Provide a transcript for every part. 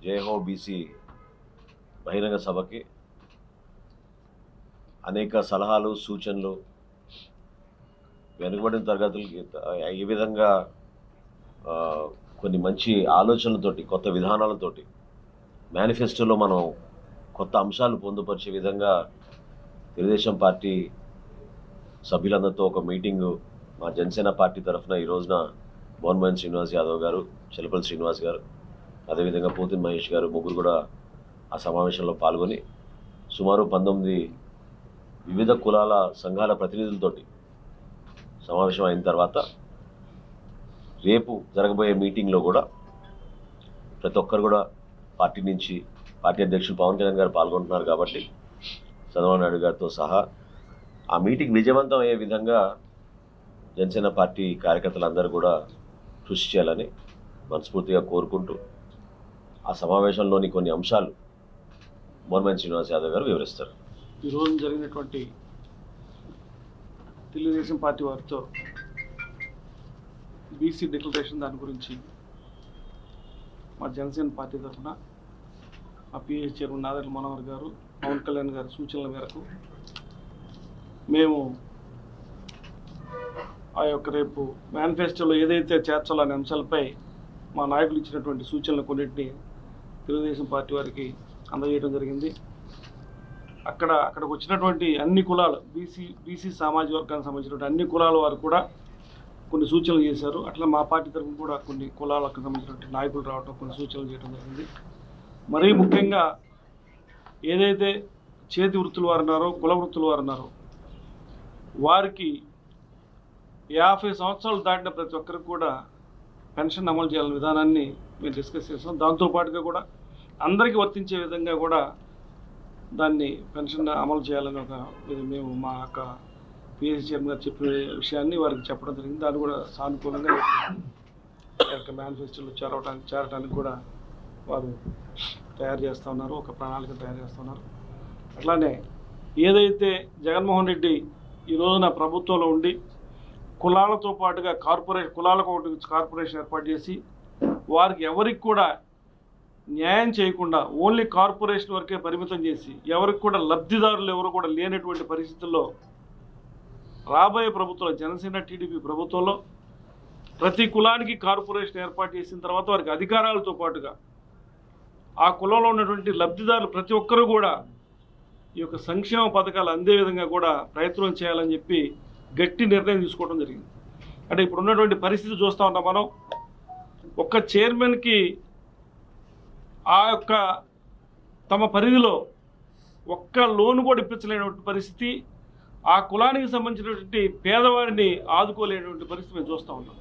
జై హో బీసీ బహిరంగ సభకి అనేక సలహాలు సూచనలు వెనుకబడిన తరగతులకి ఈ విధంగా కొన్ని మంచి ఆలోచనలతోటి కొత్త విధానాలతోటి మేనిఫెస్టోలో మనం కొత్త అంశాలు పొందుపరిచే విధంగా తెలుగుదేశం పార్టీ సభ్యులందరితో ఒక మీటింగు మా జనసేన పార్టీ తరఫున ఈ రోజున మోహన్ శ్రీనివాస్ యాదవ్ గారు, చెలపల్లి శ్రీనివాస్ గారు, అదేవిధంగా పోతిన్ మహేష్ గారు ముగ్గురు కూడా ఆ సమావేశంలో పాల్గొని సుమారు 19 వివిధ కులాల సంఘాల ప్రతినిధులతోటి సమావేశం అయిన తర్వాత రేపు జరగబోయే మీటింగ్లో కూడా ప్రతి ఒక్కరు కూడా పార్టీ నుంచి పార్టీ అధ్యక్షులు పవన్ కళ్యాణ్ గారు పాల్గొంటున్నారు కాబట్టి చంద్రబాబు నాయుడు గారితో సహా ఆ మీటింగ్ విజయవంతం అయ్యే విధంగా జనసేన పార్టీ కార్యకర్తలందరూ కూడా కృషి చేయాలని మనస్ఫూర్తిగా కోరుకుంటూ ఆ సమావేశంలోని కొన్ని అంశాలు మోహన్ శ్రీనివాస్ యాదవ్ గారు వివరిస్తారు. ఈరోజు జరిగినటువంటి తెలుగుదేశం పార్టీ వారితో బీసీ డిక్లరేషన్ దాని గురించి మా జనసేన పార్టీ తరఫున మా పిఎస్ చైర్మన్ నాదెండ్ల మనోహర్ గారు, పవన్ కళ్యాణ్ గారి సూచనల మేరకు మేము ఆ యొక్క రేపు మేనిఫెస్టోలో ఏదైతే చేర్చాలనే అంశాలపై మా నాయకులు ఇచ్చినటువంటి సూచనలు కొన్నింటిని తెలుగుదేశం పార్టీ వారికి అందజేయడం జరిగింది. అక్కడికి వచ్చినటువంటి అన్ని కులాలు బీసీ సామాజిక వర్గానికి సంబంధించినటువంటి అన్ని కులాల వారు కూడా కొన్ని సూచనలు చేశారు. అట్లా మా పార్టీ తరఫున కూడా కొన్ని కులాలకు సంబంధించినటువంటి నాయకులు రావడం, కొన్ని సూచనలు చేయడం జరిగింది. మరీ ముఖ్యంగా ఏదైతే చేతి వృత్తుల వారు ఉన్నారో, కుల వృత్తుల వారు ఉన్నారో వారికి 50 సంవత్సరాలు దాటిన ప్రతి ఒక్కరికి కూడా పెన్షన్ అమలు చేయాలనే విధానాన్ని మేము డిస్కస్ చేస్తాం. దాంతోపాటుగా కూడా అందరికీ వర్తించే విధంగా కూడా దాన్ని పెన్షన్ అమలు చేయాలని మేము మా యొక్క పిఎస్సి చైర్మన్ గారు చెప్పిన విషయాన్ని వారికి చెప్పడం జరిగింది. దాన్ని కూడా సానుకూలంగా యొక్క మేనిఫెస్టోలో చేరడానికి కూడా వారు తయారు చేస్తూ ఉన్నారు, ఒక ప్రణాళిక తయారు చేస్తున్నారు. అట్లానే ఏదైతే జగన్మోహన్ రెడ్డి ఈ రోజున ప్రభుత్వంలో ఉండి కులాలతో పాటుగా కులాలకు ఒకటి కార్పొరేషన్ ఏర్పాటు చేసి వారికి ఎవరికి కూడా న్యాయం చేయకుండా ఓన్లీ కార్పొరేషన్ వరకే పరిమితం చేసి ఎవరికి కూడా లబ్ధిదారులు ఎవరు కూడా లేనటువంటి పరిస్థితుల్లో రాబోయే ప్రభుత్వంలో జనసేన టీడీపీ ప్రభుత్వంలో ప్రతి కులానికి కార్పొరేషన్ ఏర్పాటు చేసిన తర్వాత వారికి అధికారాలతో పాటుగా ఆ కులంలో ఉన్నటువంటి లబ్ధిదారులు ప్రతి ఒక్కరూ కూడా ఈ యొక్క సంక్షేమ పథకాలు అందే విధంగా కూడా ప్రయత్నం చేయాలని చెప్పి గట్టి నిర్ణయం తీసుకోవడం జరిగింది. అంటే ఇప్పుడు ఉన్నటువంటి పరిస్థితి చూస్తూ ఉన్నాం మనం. ఒక్క చైర్మన్కి ఆ యొక్క తమ పరిధిలో ఒక్క లోను కూడా ఇప్పించలేనటువంటి పరిస్థితి, ఆ కులానికి సంబంధించినటువంటి పేదవారిని ఆదుకోలేనటువంటి పరిస్థితి మేము చూస్తూ ఉన్నాం.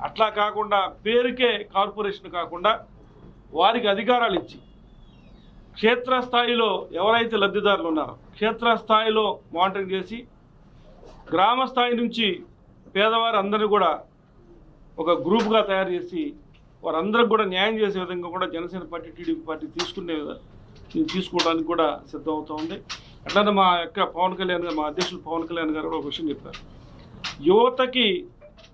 అట్లా కాకుండా పేరుకే కార్పొరేషన్ కాకుండా వారికి అధికారాలు ఇచ్చి క్షేత్రస్థాయిలో ఎవరైతే లబ్ధిదారులు ఉన్నారో క్షేత్రస్థాయిలో మానిటరింగ్ చేసి గ్రామ స్థాయి నుంచి పేదవారు అందరినీ కూడా ఒక గ్రూప్గా తయారు చేసి వారందరికి కూడా న్యాయం చేసే విధంగా కూడా జనసేన పార్టీ టీడీపీ పార్టీ తీసుకోవడానికి కూడా సిద్ధం అవుతూ ఉంది. అట్లానే మా యొక్క పవన్ కళ్యాణ్ గారు, మా అధ్యక్షులు పవన్ కళ్యాణ్ గారు కూడా ఒక విషయం చెప్పారు. యువతకి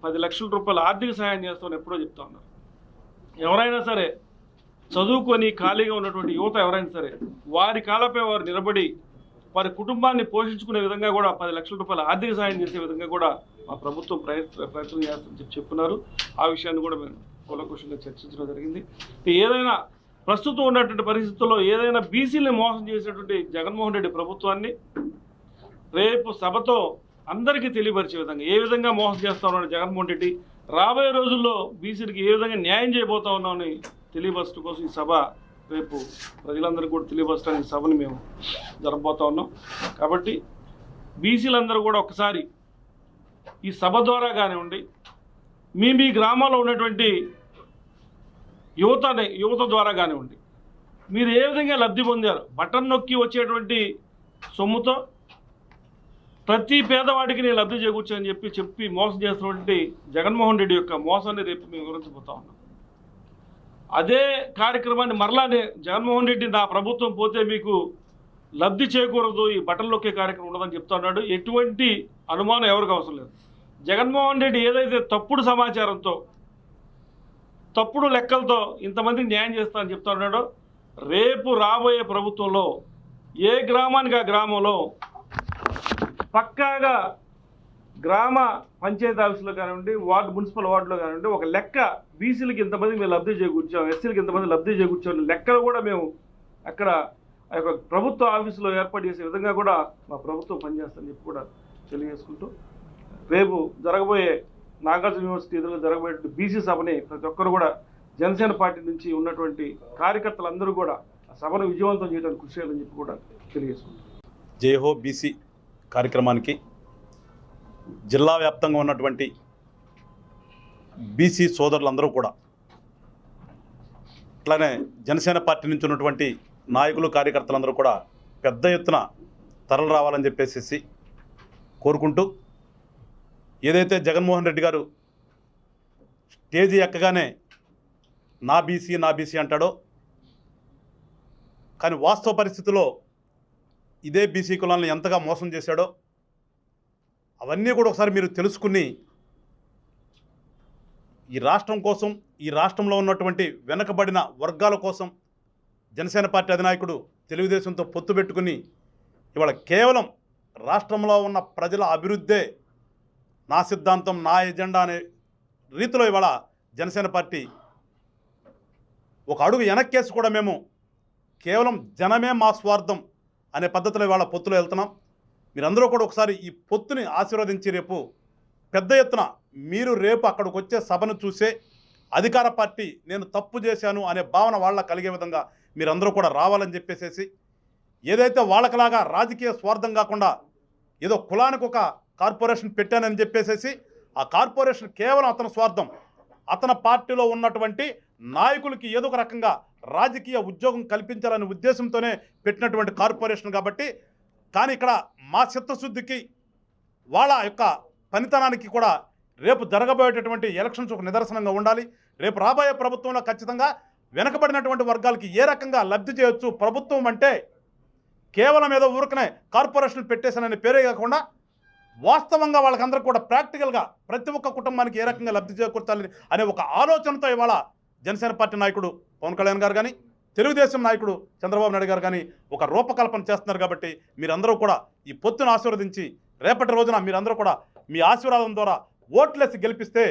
10 లక్షల రూపాయలు ఆర్థిక సహాయం చేస్తామని ఎప్పుడో చెప్తా ఉన్నారు. ఎవరైనా సరే చదువుకొని ఖాళీగా ఉన్నటువంటి యువత ఎవరైనా సరే వారి కాళ్ళపై వారు నిలబడి వారి కుటుంబాన్ని పోషించుకునే విధంగా కూడా 10 లక్షల రూపాయల ఆర్థిక సాయం చేసే విధంగా కూడా మా ప్రభుత్వం ప్రయత్నం చేస్తుందని చెప్పున్నారు. ఆ విషయాన్ని కూడా మేము కూలంకషంగా చర్చించడం జరిగింది. ఏదైనా ప్రస్తుతం ఉన్నటువంటి పరిస్థితుల్లో ఏదైనా బీసీని మోసం చేసేటువంటి జగన్మోహన్ రెడ్డి ప్రభుత్వాన్ని రేపు సభతో అందరికీ తెలియపరిచే విధంగా ఏ విధంగా మోసం చేస్తా ఉన్నాడు జగన్మోహన్ రెడ్డి, రాబోయే రోజుల్లో బీసీలకు ఏ విధంగా న్యాయం చేయబోతా ఉన్నామని తెలియపరచడం కోసం ఈ సభ రేపు ప్రజలందరికీ కూడా తెలియపరచడానికి సభని మేము జరగబోతా ఉన్నాం. కాబట్టి బీసీలందరూ కూడా ఒకసారి ఈ సభ ద్వారా కానివ్వండి, మీ గ్రామాల్లో ఉన్నటువంటి యువత ద్వారా కానివ్వండి, మీరు ఏ విధంగా లబ్ధి పొందారు, బటన్ నొక్కి వచ్చేటువంటి సొమ్ముతో ప్రతి పేదవాడికి నేను లబ్ధి చేకూర్చని చెప్పి మోసం చేస్తున్నటువంటి జగన్మోహన్ రెడ్డి యొక్క మోసాన్ని రేపు మేము వివరించబోతా ఉన్నాం. అదే కార్యక్రమాన్ని మరలానే జగన్మోహన్ రెడ్డి నా ప్రభుత్వం పోతే మీకు లబ్ధి చేకూరదు, ఈ బటన్ నొక్కే కార్యక్రమం ఉండదని చెప్తా ఉన్నాడు. ఎటువంటి అనుమానం ఎవరికి అవసరం లేదు. జగన్మోహన్ రెడ్డి ఏదైతే తప్పుడు సమాచారంతో తప్పుడు లెక్కలతో ఇంతమందికి న్యాయం చేస్తానని చెప్తా ఉన్నాడు. రేపు రాబోయే ప్రభుత్వంలో ఏ గ్రామానికి ఆ గ్రామంలో పక్కాగా గ్రామ పంచాయతీ ఆఫీసులో కానివ్వండి, మున్సిపల్ వార్డులో కానివ్వండి, ఒక లెక్క బీసీలకి ఇంతమంది మేము లబ్ధి చేకూర్చాం, ఎస్సీలకి ఇంతమంది లబ్ధి చేకూర్చాం లెక్కలు కూడా మేము అక్కడ ఆ యొక్క ప్రభుత్వ ఆఫీసులో ఏర్పాటు చేసే విధంగా కూడా మా ప్రభుత్వం పనిచేస్తుందని చెప్పి కూడా తెలియజేసుకుంటూ, రేపు జరగబోయే నాగార్జున యూనివర్సిటీ ఎదురుగా జరగబోయే బీసీ సభని ప్రతి ఒక్కరు కూడా జనసేన పార్టీ నుంచి ఉన్నటువంటి కార్యకర్తలందరూ కూడా ఆ సభను విజయవంతం చేయడానికి కృషి చేయాలని చెప్పి కూడా తెలియజేసుకుంటాం. జై హో బీసీ కార్యక్రమానికి జిల్లా వ్యాప్తంగా ఉన్నటువంటి బీసీ సోదరులందరూ కూడా, అట్లానే జనసేన పార్టీ నుంచి ఉన్నటువంటి నాయకులు కార్యకర్తలందరూ కూడా పెద్ద ఎత్తున తరలి రావాలని చెప్పేసి కోరుకుంటూ, ఏదైతే జగన్మోహన్ రెడ్డి గారు స్టేజీ ఎక్కగానే నా బీసీ అంటాడో, కానీ వాస్తవ పరిస్థితిలో ఇదే బీసీ కులాలను ఎంతగా మోసం చేశాడో అవన్నీ కూడా ఒకసారి మీరు తెలుసుకుని ఈ రాష్ట్రం కోసం, ఈ రాష్ట్రంలో ఉన్నటువంటి వెనకబడిన వర్గాల కోసం జనసేన పార్టీ అధినాయకుడు తెలుగుదేశంతో పొత్తు పెట్టుకుని ఇవాళ కేవలం రాష్ట్రంలో ఉన్న ప్రజల అభివృద్ధే నా సిద్ధాంతం, నా ఎజెండా అనే రీతిలో ఇవాళ జనసేన పార్టీ ఒక అడుగు వెనక్కేసి కూడా మేము కేవలం జనమే మా స్వార్థం అనే పద్ధతిలో ఇవాళ పొత్తులో వెళ్తున్నాం. మీరందరూ కూడా ఒకసారి ఈ పొత్తుని ఆశీర్వదించి రేపు పెద్ద ఎత్తున మీరు రేపు అక్కడికి వచ్చే సభను చూసే అధికార పార్టీ నేను తప్పు చేశాను అనే భావన వాళ్ళ కలిగే విధంగా మీరందరూ కూడా రావాలని చెప్పేసి, ఏదైతే వాళ్ళకలాగా రాజకీయ స్వార్థం కాకుండా ఏదో కులానికి ఒక కార్పొరేషన్ పెట్టానని చెప్పేసి ఆ కార్పొరేషన్ కేవలం అతని స్వార్థం, అతని పార్టీలో ఉన్నటువంటి నాయకులకి ఏదో ఒక రకంగా రాజకీయ ఉద్యోగం కల్పించాలనే ఉద్దేశంతోనే పెట్టినటువంటి కార్పొరేషన్ కాబట్టి, కానీ ఇక్కడ మా చిత్తశుద్ధికి వాళ్ళ యొక్క పనితనానికి కూడా రేపు జరగబోయేటటువంటి ఎలక్షన్స్ ఒక నిదర్శనంగా ఉండాలి. రేపు రాబోయే ప్రభుత్వంలో ఖచ్చితంగా వెనకబడినటువంటి వర్గాలకి ఏ రకంగా లబ్ధి చేయొచ్చు, ప్రభుత్వం అంటే కేవలం ఏదో ఊరికనే కార్పొరేషన్ పెట్టేశాననే పేరే కాకుండా వాస్తవంగా వాళ్ళకందరూ కూడా ప్రాక్టికల్గా ప్రతి ఒక్క కుటుంబానికి ఏ రకంగా లబ్ధి చేకూర్చాలని అనే ఒక ఆలోచనతో ఇవాళ జనసేన పార్టీ నాయకుడు పవన్ కళ్యాణ్ గారు కానీ, తెలుగుదేశం నాయకుడు చంద్రబాబు నాయుడు గారు కానీ ఒక రూపకల్పన చేస్తున్నారు. కాబట్టి మీరందరూ కూడా ఈ పొత్తును ఆశీర్వదించి రేపటి రోజున మీరందరూ కూడా మీ ఆశీర్వాదం ద్వారా ఓట్లేసి గెలిపిస్తే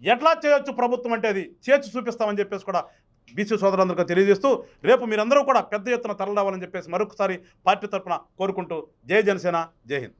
ఎట్లా చేయొచ్చు ప్రభుత్వం అంటే అది చేర్చి చూపిస్తామని చెప్పేసి కూడా బీసీ సోదరులందరికీ తెలియజేస్తూ, రేపు మీరందరూ కూడా పెద్ద ఎత్తున తరలి రావాలని చెప్పేసి మరొకసారి పార్టీ తరఫున కోరుకుంటూ జై జనసేన, జై హింద్.